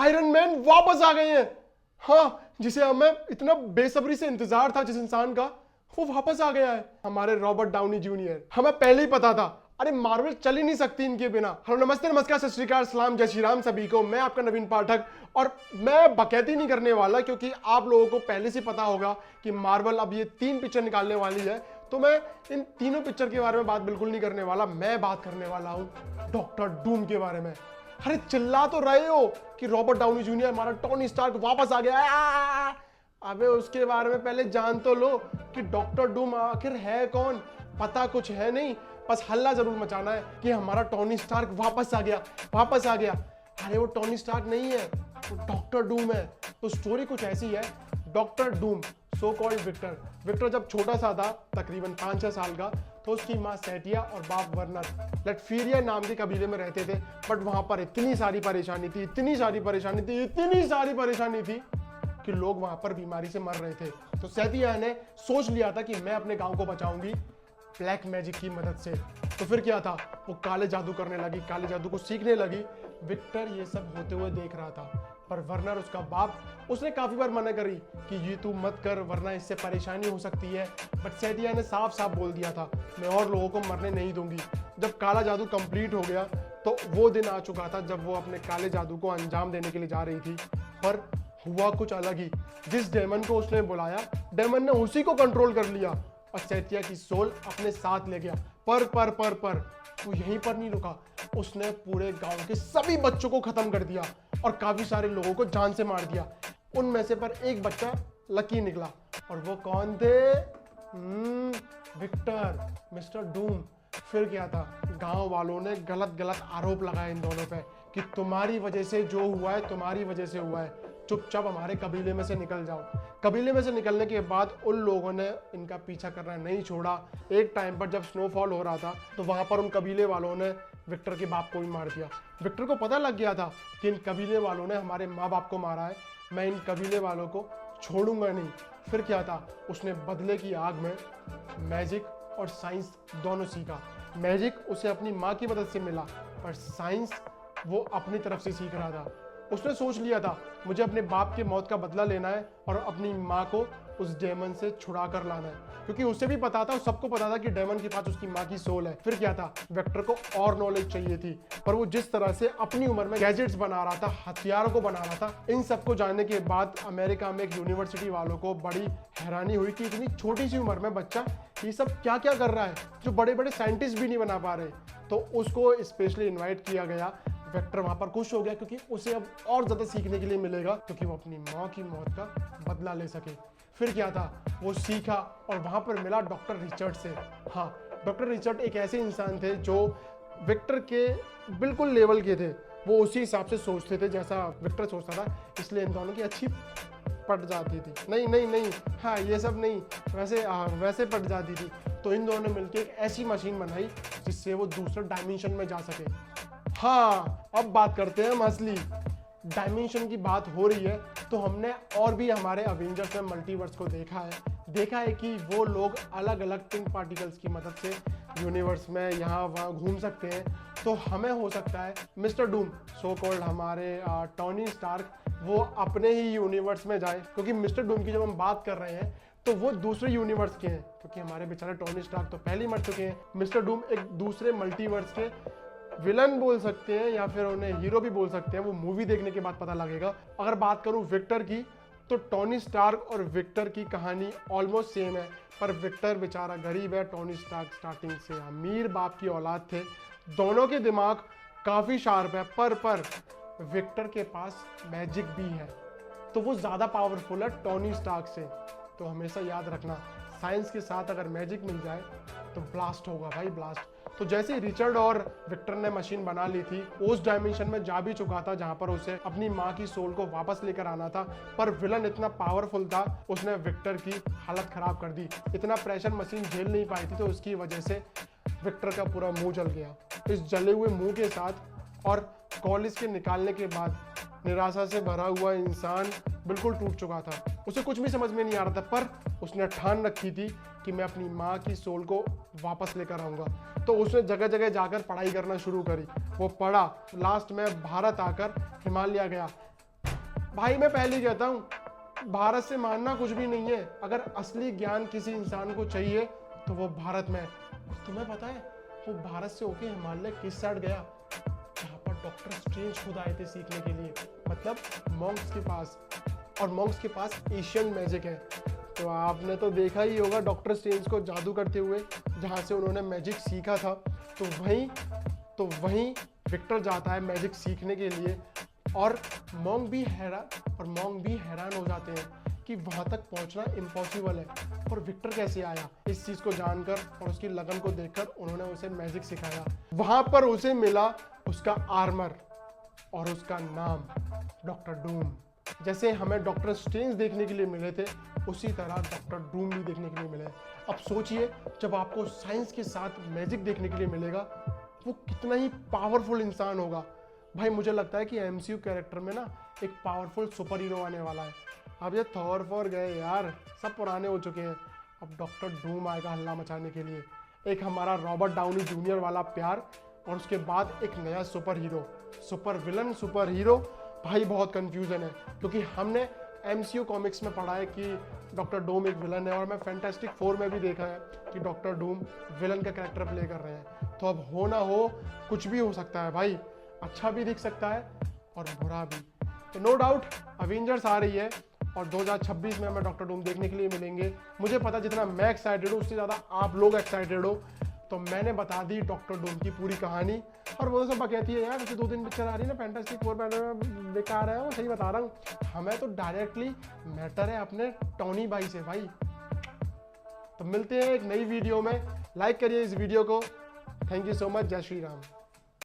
Iron man वापस आ गए हैं। हाँ, जिसे हमें इतना बेसब्री से इंतजार था जिस इंसान का, वो वापस आ गया है, हमारे रॉबर्ट डाउनी जूनियर। हमें पहले ही पता था, अरे मार्वल चल ही नहीं सकती इनके बिना। हेलो नमस्ते नमस्कार सत श्री अकाल सलाम जय श्री राम सभी को। मैं आपका नवीन पाठक, और मैं बकैती नहीं करने वाला क्योंकि आप लोगों को पहले से पता होगा कि मार्वल अब ये 3 पिक्चर निकालने वाली है, तो मैं इन तीनों पिक्चर के बारे में बात बिल्कुल नहीं करने वाला। मैं बात करने वाला हूं डॉक्टर डूम के बारे में। अरे चिल्ला तो रहे हो कि रॉबर्ट डाउनी जूनियर हमारा टोनी स्टार्क वापस आ गया। अबे उसके बारे में पहले जान तो लो कि डॉक्टर डूम आखिर है कौन। पता कुछ है नहीं, बस हल्ला जरूर मचाना है कि हमारा टोनी स्टार्क वापस आ गया, वापस आ गया। अरे वो टोनी स्टार्क नहीं है, वो डॉक्टर डूम है। तो स्टोरी कुछ ऐसी है, doctor Doom so called Victor जब छोटा सा था, तकरीबन 5-6 साल का, तो उसकी माँ सेटिया और बाप वर्नर लेटफीरिया नाम के कबीले में रहते थे। बट वहां पर इतनी सारी परेशानी थी कि लोग वहां पर बीमारी से मर रहे थे। तो सेटिया ने सोच लिया था कि मैं अपने गांव को बचाऊंगी ब्लैक मैजिक की मदद से। तो फिर क्या था, वो काले जादू करने लगी, काले जादू को सीखने लगी। विक्टर ये सब होते हुए देख रहा था, पर वर्नर उसका बाप, उसने काफी बार मना करी कि ये तू मत कर वरना इससे परेशानी हो सकती है। बट सेटिया ने साफ साफ बोल दिया था, मैं और लोगों को मरने नहीं दूंगी। जब काला जादू कंप्लीट हो गया तो वो दिन आ चुका था जब वो अपने काले जादू को अंजाम देने के लिए जा रही थी। पर हुआ कुछ अलग ही। जिस डेमन को उसने बुलाया, डेमन ने उसी को कंट्रोल कर लिया और सेटिया की सोल अपने साथ ले गया। पर वो यहीं पर नहीं रुका, उसने पूरे गांव के सभी बच्चों को खत्म कर दिया और काफी सारे लोगों को जान से मार दिया। उनमें से पर एक बच्चा लकी निकला, और वो कौन थे? Victor, mister Doom. फिर क्या था, गांव वालों ने गलत आरोप लगाए इन दोनों पे कि तुम्हारी वजह से जो हुआ है, तुम्हारी वजह से हुआ है, चुपचाप हमारे कबीले में से निकल जाओ। कबीले में से निकलने के बाद उन लोगों ने इनका पीछा करना नहीं छोड़ा। एक टाइम पर जब स्नोफॉल हो रहा था तो वहां पर उन कबीले वालों ने विक्टर के बाप को भी मार दिया। विक्टर को पता लग गया था कि इन कबीले वालों ने हमारे माँ बाप को मारा है, मैं इन कबीले वालों को छोड़ूंगा नहीं। फिर क्या था, उसने बदले की आग में मैजिक और साइंस दोनों सीखा। मैजिक उसे अपनी माँ की मदद से मिला, पर साइंस वो अपनी तरफ से सीख रहा था। उसने सोच लिया था, मुझे अपने बाप के मौत का बदला लेना है और अपनी माँ को उस डेमन से छुड़ा कर लाना है, क्योंकि उसे भी पता था, सबको पता था कि डेमन के पास उसकी माँ की सोल है। फिर क्या था, वेक्टर को और नॉलेज चाहिए थी, पर वो जिस तरह से अपनी उम्र में गैजेट्स बना रहा था, हथियारों को बना रहा था, इन सबको जानने के बाद अमेरिका में एक यूनिवर्सिटी वालों को बड़ी हैरानी हुई कि इतनी छोटी सी उम्र में बच्चा ये सब क्या क्या कर रहा है, जो बड़े बड़े साइंटिस्ट भी नहीं बना पा रहे। तो उसको स्पेशली इन्वाइट किया गया। वेक्टर वहां पर खुश हो गया क्योंकि उसे अब और ज्यादा सीखने के लिए मिलेगा, क्योंकि वो अपनी माँ की मौत का बदला ले सके। फिर क्या था, वो सीखा और वहां पर मिला डॉक्टर रिचर्ड से। हाँ, डॉक्टर रिचर्ड एक ऐसे इंसान थे जो विक्टर के बिल्कुल लेवल के थे। वो उसी हिसाब से सोचते थे जैसा विक्टर सोचता था, इसलिए इन दोनों की अच्छी पट जाती थी। नहीं, हाँ ये सब नहीं, वैसे पट जाती थी। तो इन दोनों ने मिलकर एक ऐसी मशीन बनाई जिससे वो दूसरे डायमेंशन में जा सके। हाँ, अब बात करते हैं असली डायमेंशन की। बात हो रही है तो हमने और भी हमारे अवेंजर्स में मल्टीवर्स को देखा है कि वो लोग अलग अलग पिंक पार्टिकल्स की मदद से यूनिवर्स में यहाँ वहाँ घूम सकते हैं। तो हमें हो सकता है मिस्टर डूम सो कॉल्ड हमारे टोनी स्टार्क वो अपने ही यूनिवर्स में जाए, क्योंकि मिस्टर डूम की जब हम बात कर रहे हैं तो वो दूसरे यूनिवर्स के हैं, क्योंकि हमारे बेचारे टोनी स्टार्क तो पहले ही मर चुके हैं। मिस्टर डूम एक दूसरे मल्टीवर्स के विलन बोल सकते हैं या फिर उन्हें हीरो भी बोल सकते हैं, वो मूवी देखने के बाद पता लगेगा। अगर बात करूं विक्टर की, तो टोनी स्टार्क और विक्टर की कहानी ऑलमोस्ट सेम है, पर विक्टर बेचारा गरीब है, टोनी स्टार्क स्टार्टिंग से अमीर बाप की औलाद थे। दोनों के दिमाग काफी शार्प है, पर विक्टर के पास मैजिक भी है, तो वो ज्यादा पावरफुल है टोनी स्टार्क से। तो हमेशा याद रखना, साइंस के साथ अगर मैजिक मिल जाए तो ब्लास्ट होगा भाई, ब्लास्ट। तो जैसे रिचर्ड और विक्टर ने मशीन बना ली थी, उस डायमेंशन में जा भी चुका था जहां पर उसे अपनी माँ की सोल को वापस लेकर आना था, पर विलन इतना पावरफुल था, उसने विक्टर की हालत खराब कर दी। इतना प्रेशर मशीन झेल नहीं पाई थी, तो उसकी वजह से विक्टर का पूरा मुंह जल गया। इस जले हुए मुंह के साथ और कॉलेज के निकालने के बाद निराशा से भरा हुआ इंसान बिल्कुल टूट चुका था। उसे कुछ भी समझ में नहीं आ रहा था, पर उसने ठान रखी थी कि मैं अपनी माँ की सोल को वापस लेकर आऊँगा। तो उसने जगह जगह जाकर पढ़ाई करना शुरू करी। वो पढ़ा, लास्ट में भारत आकर हिमालय गया। भाई मैं पहले ही कहता हूँ, भारत से मानना कुछ भी नहीं है। अगर असली ज्ञान किसी इंसान को चाहिए तो वो भारत में है। तुम्हें पता है वो भारत से होके हिमालय किस साइड गया? जहाँ पर डॉक्टर स्ट्रेंज खुद आए थे सीखने के लिए, मतलब मॉन्क्स के पास। और मॉन्क्स के पास एशियन मैजिक है। तो आपने तो देखा ही होगा डॉक्टर स्ट्रेंज को जादू करते हुए, जहाँ से उन्होंने मैजिक सीखा था। तो वहीं विक्टर जाता है मैजिक सीखने के लिए, और मॉन्क भी हैरान हो जाते हैं कि वहाँ तक पहुँचना इम्पॉसिबल है, और विक्टर कैसे आया। इस चीज़ को जानकर और उसकी लगन को देखकर उन्होंने उसे मैजिक सिखाया। वहाँ पर उसे मिला उसका आर्मर और उसका नाम डॉक्टर डूम। जैसे हमें डॉक्टर स्ट्रेंज देखने के लिए मिले थे, उसी तरह डॉक्टर डूम भी देखने के लिए मिले। अब सोचिए, जब आपको साइंस के साथ मैजिक देखने के लिए मिलेगा, वो कितना ही पावरफुल इंसान होगा। भाई मुझे लगता है कि एमसीयू कैरेक्टर में ना एक पावरफुल सुपर हीरो आने वाला है। अब ये थॉर गए यार, सब पुराने हो चुके हैं। अब डॉक्टर डूम आएगा हल्ला मचाने के लिए। एक हमारा रॉबर्ट डाउनी जूनियर वाला प्यार, और उसके बाद एक नया super hero, super villain, super hero. भाई बहुत कंफ्यूजन है, क्योंकि हमने एमसीयू कॉमिक्स में पढ़ा है कि डॉक्टर डूम एक विलन है, और मैं फैंटास्टिक फोर में भी देखा है कि डॉक्टर डूम विलन का कैरेक्टर प्ले कर रहे हैं। तो अब हो ना हो, कुछ भी हो सकता है भाई। अच्छा भी दिख सकता है और बुरा भी। तो नो डाउट अवेंजर्स आ रही है, और 2026 में हमें डॉक्टर डूम देखने के लिए मिलेंगे। मुझे पता जितना मैं एक्साइटेड हूँ, उससे ज़्यादा आप लोग एक्साइटेड हो। तो मैंने बता दी डॉक्टर डूम की पूरी कहानी। और वो सब कहती है यार कि 2 दिन पिक्चर आ रही है ना, फैंटास्टिक फोर बेकार है। वो सही बता रहा हूँ, हमें तो डायरेक्टली मैटर है अपने टॉनी भाई से भाई। तो मिलते हैं एक नई वीडियो में। लाइक करिए इस वीडियो को। Thank you so much. जय श्री राम।